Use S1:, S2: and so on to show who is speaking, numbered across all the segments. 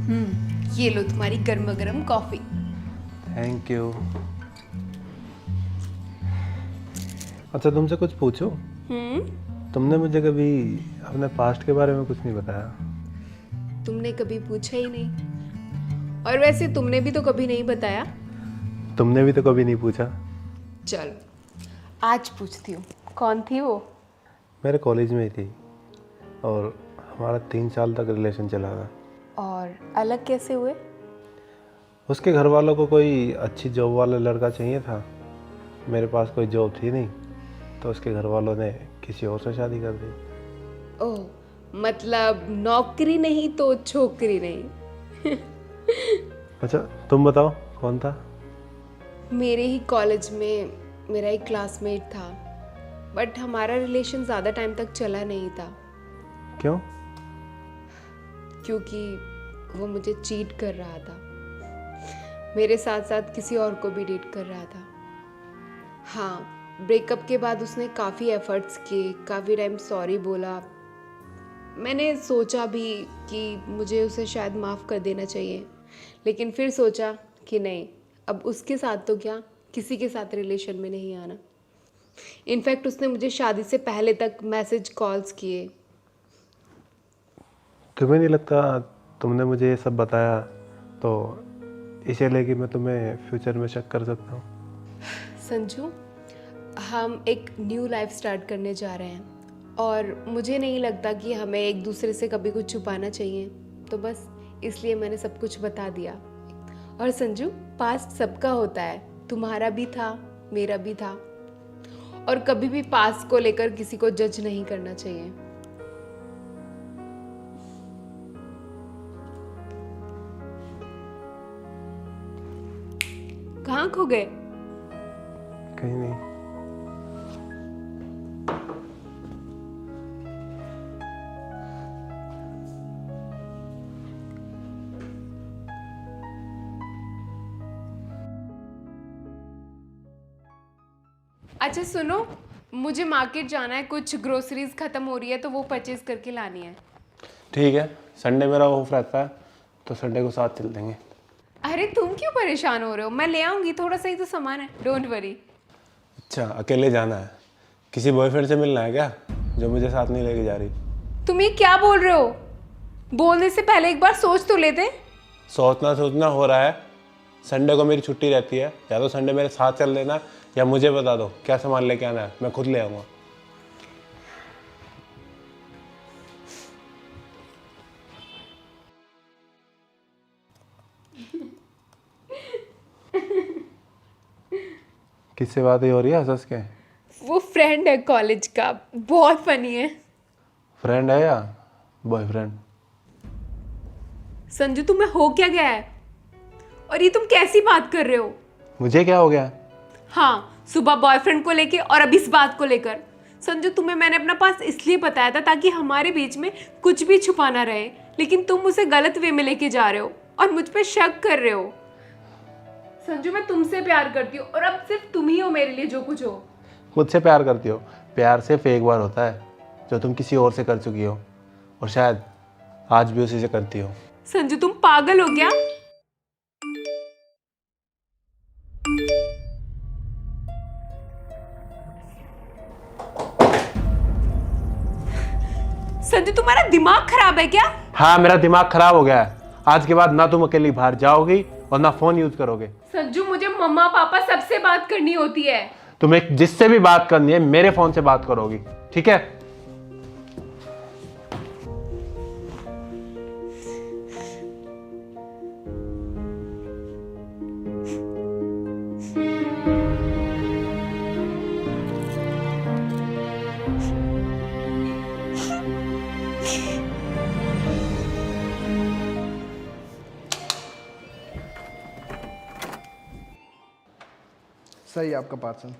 S1: ये लो तुम्हारी गर्मा गर्म कॉफी।
S2: Thank you. अच्छा तुमसे कुछ पूछूं? तुमने मुझे कभी अपने पास्ट के बारे में कुछ नहीं बताया।
S1: तुमने कभी पूछा ही नहीं, और वैसे तुमने भी तो कभी नहीं बताया।
S2: तुमने भी तो कभी नहीं पूछा।
S1: चलो आज पूछती हूँ, कौन थी वो?
S2: मेरे कॉलेज में ही थी और हमारा 3 साल तक रिलेशन चला था।
S1: और अलग कैसे हुए?
S2: उसके घर वालों को कोई अच्छी जॉब वाला लड़का चाहिए था। मेरे पास कोई जॉब थी नहीं, तो उसके घर वालों ने किसी और से शादी कर दी।
S1: ओह, मतलब नौकरी नहीं तो छोकरी नहीं।
S2: अच्छा तुम बताओ कौन था?
S1: मेरे ही कॉलेज में मेरा एक क्लासमेट था, बट हमारा रिलेशन ज़्यादा टाइम तक चला नहीं था।
S2: क्यों?
S1: क्योंकि वो मुझे चीट कर रहा था, मेरे साथ साथ किसी और को भी डेट कर रहा था। हाँ, ब्रेकअप के बाद उसने काफ़ी एफर्ट्स किए, काफ़ी टाइम सॉरी बोला। मैंने सोचा भी कि मुझे उसे शायद माफ़ कर देना चाहिए, लेकिन फिर सोचा कि नहीं, अब उसके साथ तो क्या, किसी के साथ रिलेशन में नहीं आना। इनफैक्ट उसने मुझे शादी से पहले तक मैसेज कॉल्स किए।
S2: तुम्हें नहीं लगता तुमने मुझे ये सब बताया तो इसे लेके मैं तुम्हें फ्यूचर में शक कर सकता हूँ?
S1: संजू, हम एक न्यू लाइफ स्टार्ट करने जा रहे हैं और मुझे नहीं लगता कि हमें एक दूसरे से कभी कुछ छुपाना चाहिए, तो बस इसलिए मैंने सब कुछ बता दिया। और संजू, पास्ट सबका होता है, तुम्हारा भी था, मेरा भी था, और कभी भी पास्ट को लेकर किसी को जज नहीं करना चाहिए। कहाँ खो गए?
S2: कहीं नहीं।
S1: अच्छा सुनो, मुझे मार्केट जाना है, कुछ ग्रोसरीज खत्म हो रही है तो वो परचेज करके लानी है।
S2: ठीक है, संडे मेरा ऑफ रहता है तो संडे को साथ चल देंगे।
S1: अरे तुम क्यों परेशान हो रहे हो, मैं ले आऊंगी, थोड़ा सा ही तो सामान है, डोंट वरी।
S2: अच्छा अकेले जाना है? किसी बॉयफ्रेंड से मिलना है क्या जो मुझे साथ नहीं लेके जा रही?
S1: तुम ये क्या बोल रहे हो? बोलने से पहले एक बार सोच तो लेते।
S2: सोचना हो रहा है। संडे को मेरी छुट्टी रहती है, या तो संडे मेरे साथ चल देना या मुझे बता दो क्या सामान लेके आना है, मैं खुद ले आऊँगा। किससे बात हो रही है हंस के?
S1: वो फ्रेंड है कॉलेज का, बहुत फनी है।
S2: फ्रेंड है या बॉयफ्रेंड?
S1: संजू, तुम्हें हो क्या गया है? और ये तुम कैसी बात कर रहे हो?
S2: मुझे क्या हो गया?
S1: हाँ, सुबह बॉयफ्रेंड को लेके और अब इस बात को लेकर। संजू, तुम्हें मैंने अपना पास इसलिए बताया था ताकि हमारे बीच में कुछ भी छुपा ना रहे, लेकिन तुम उसे गलत वे में लेके जा रहे हो और मुझ पे शक कर रहे हो। संजू, मैं तुमसे प्यार करती हूँ और अब सिर्फ तुम ही हो मेरे लिए जो कुछ हो।
S2: मुझसे प्यार करती हो? प्यार सिर्फ एक बार होता है जो तुम किसी और से कर चुकी हो, और शायद आज भी उसी से करती हो।
S1: संजू, तुम पागल हो क्या? संजू, तुम्हारा दिमाग खराब है क्या?
S2: हाँ मेरा दिमाग खराब हो गया है। आज के बाद ना तुम अकेली बाहर जाओगी और ना फोन यूज करोगे।
S1: संजू, मुझे मम्मा पापा सबसे बात करनी होती है।
S2: तुम्हें जिससे भी बात करनी है मेरे फोन से बात करोगी, ठीक है?
S3: सर ये आपका पार्सल,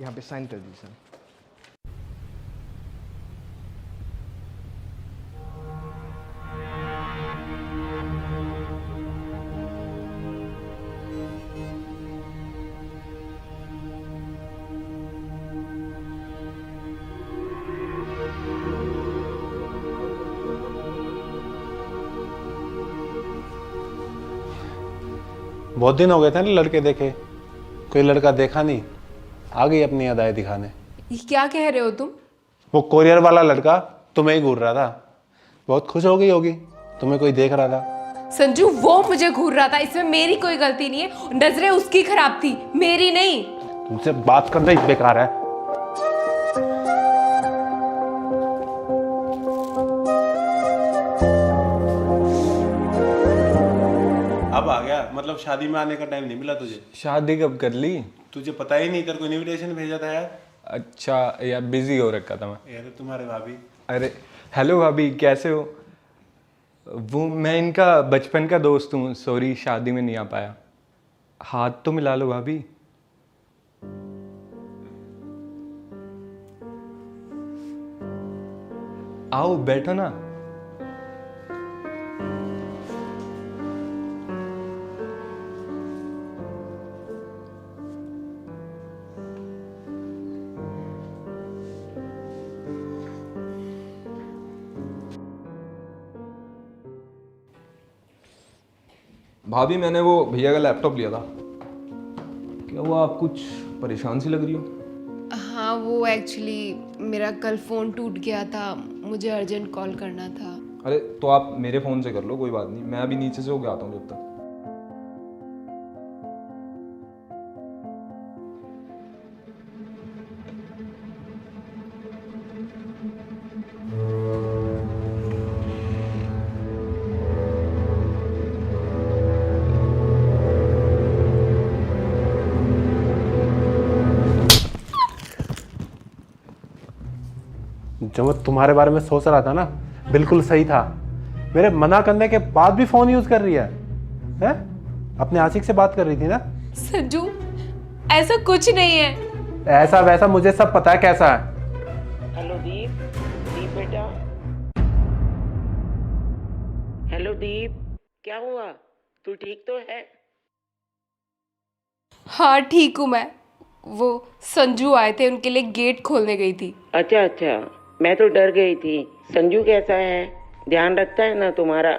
S3: यहाँ पे साइन कर दीजिए सर।
S2: बहुत दिन हो गए थे ना लड़के देखे, कोई लड़का देखा नहीं, आ गई अपनी अदाएं दिखाने।
S1: ये क्या कह रहे हो तुम?
S2: वो कोरियर वाला लड़का तुम्हें ही घूर रहा था, बहुत खुश हो गई होगी, तुम्हें कोई देख रहा था।
S1: संजू वो मुझे घूर रहा था, इसमें मेरी कोई गलती नहीं है, नजरें उसकी खराब थी, मेरी नहीं।
S2: तुमसे बात करना ही बेकार है। अब आ गया, मतलब शादी में आने का टाइम नहीं मिला तुझे?
S4: शादी कब कर ली?
S2: तुझे पता ही नहीं, तेरे को इनविटेशन भेजा था यार।
S4: अच्छा यार, बिजी हो रखा था मैं।
S2: यार तुम्हारे भाभी।
S4: अरे हेलो भाभी, कैसे हो? वो मैं इनका बचपन का दोस्त हूँ, सॉरी शादी में नहीं आ पाया। हाथ तो मिला लो भाभी। आओ बैठो ना।
S5: भाभी, मैंने वो भैया का लैपटॉप लिया था। क्या हुआ, आप कुछ परेशान सी लग रही हो?
S1: हाँ वो एक्चुअली मेरा कल फ़ोन टूट गया था, मुझे अर्जेंट कॉल करना था।
S5: अरे तो आप मेरे फ़ोन से कर लो, कोई बात नहीं, मैं अभी नीचे से होके आता हूँ जब तक।
S2: जो मैं तुम्हारे बारे में सोच रहा था ना, बिल्कुल सही था। मेरे मना करने के बाद भी फोन यूज कर रही है, हैं? अपने आशिक से बात कर रही थी ना?
S1: संजू ऐसा कुछ नहीं है।
S2: ऐसा वैसा मुझे सब पता है कैसा है।
S6: हेलो दीप, दीप बेटा। हेलो दीप, क्या हुआ? तू ठीक तो है?
S1: हाँ ठीक हूँ मैं। वो संजू आए थे, उनके लिए गेट खोलने गई थी।
S6: अच्छा अच्छा, मैं तो डर गई थी। संजू कैसा है? ध्यान रखता है ना तुम्हारा?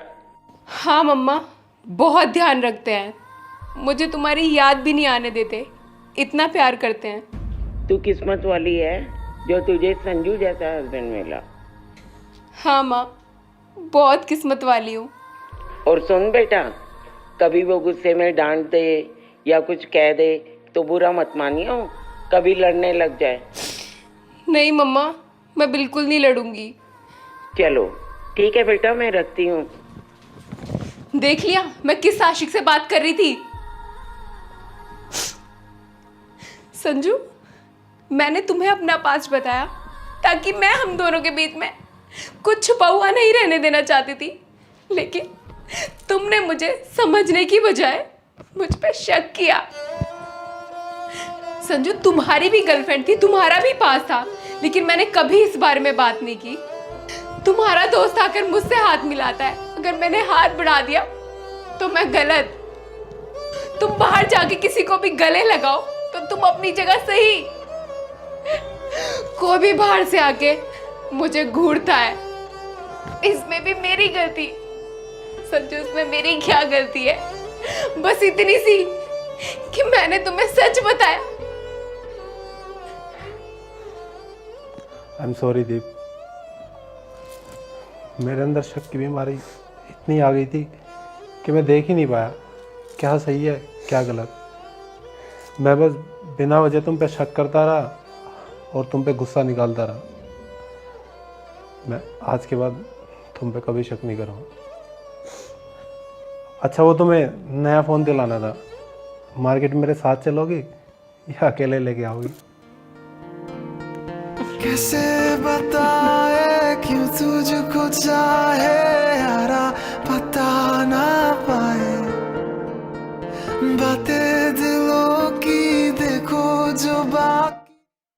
S1: हाँ मम्मा, बहुत ध्यान रखते हैं, मुझे तुम्हारी याद भी नहीं आने देते, इतना प्यार करते हैं।
S6: तू किस्मत वाली है जो तुझे संजू जैसा हस्बैंड मिला।
S1: हाँ माँ, बहुत किस्मत वाली हूँ।
S6: और सुन बेटा, कभी वो गुस्से में डांट दे या कुछ कह दे तो बुरा मत मानियो, कभी लड़ने लग जाए।
S1: नहीं मम्मा, मैं बिल्कुल नहीं लड़ूंगी।
S6: चलो ठीक है बेटा, मैं रखती हूँ।
S1: देख लिया मैं किस आशिक से बात कर रही थी। संजू, मैंने तुम्हें अपना पास्ट बताया ताकि मैं हम दोनों के बीच में कुछ छुपा हुआ नहीं रहने देना चाहती थी, लेकिन तुमने मुझे समझने की बजाय मुझ पे शक किया। संजू, तुम्हारी भी गर्लफ्रेंड थी, तुम्हारा भी पास था, लेकिन मैंने कभी इस बारे में बात नहीं की। तुम्हारा दोस्त आकर मुझसे हाथ मिलाता है, अगर मैंने हाथ बढ़ा दिया तो मैं गलत। तुम बाहर जाके किसी को भी गले लगाओ तो तुम अपनी जगह सही। कोई भी बाहर से आके मुझे घूरता है, इसमें भी मेरी गलती। संजू, इसमें मेरी क्या गलती है? बस इतनी सी कि मैंने तुम्हें सच बताया।
S2: आई एम सॉरी दीप, मेरे अंदर शक की बीमारी इतनी आ गई थी कि मैं देख ही नहीं पाया क्या सही है क्या गलत। मैं बस बिना वजह तुम पे शक करता रहा और तुम पे गुस्सा निकालता रहा। मैं आज के बाद तुम पे कभी शक नहीं करूँगा। अच्छा, वो तुम्हें नया फ़ोन दिलाना था, मार्केट मेरे साथ चलोगी या अकेले लेके आओगी?
S7: कैसे बताए क्यों तुझको चाहे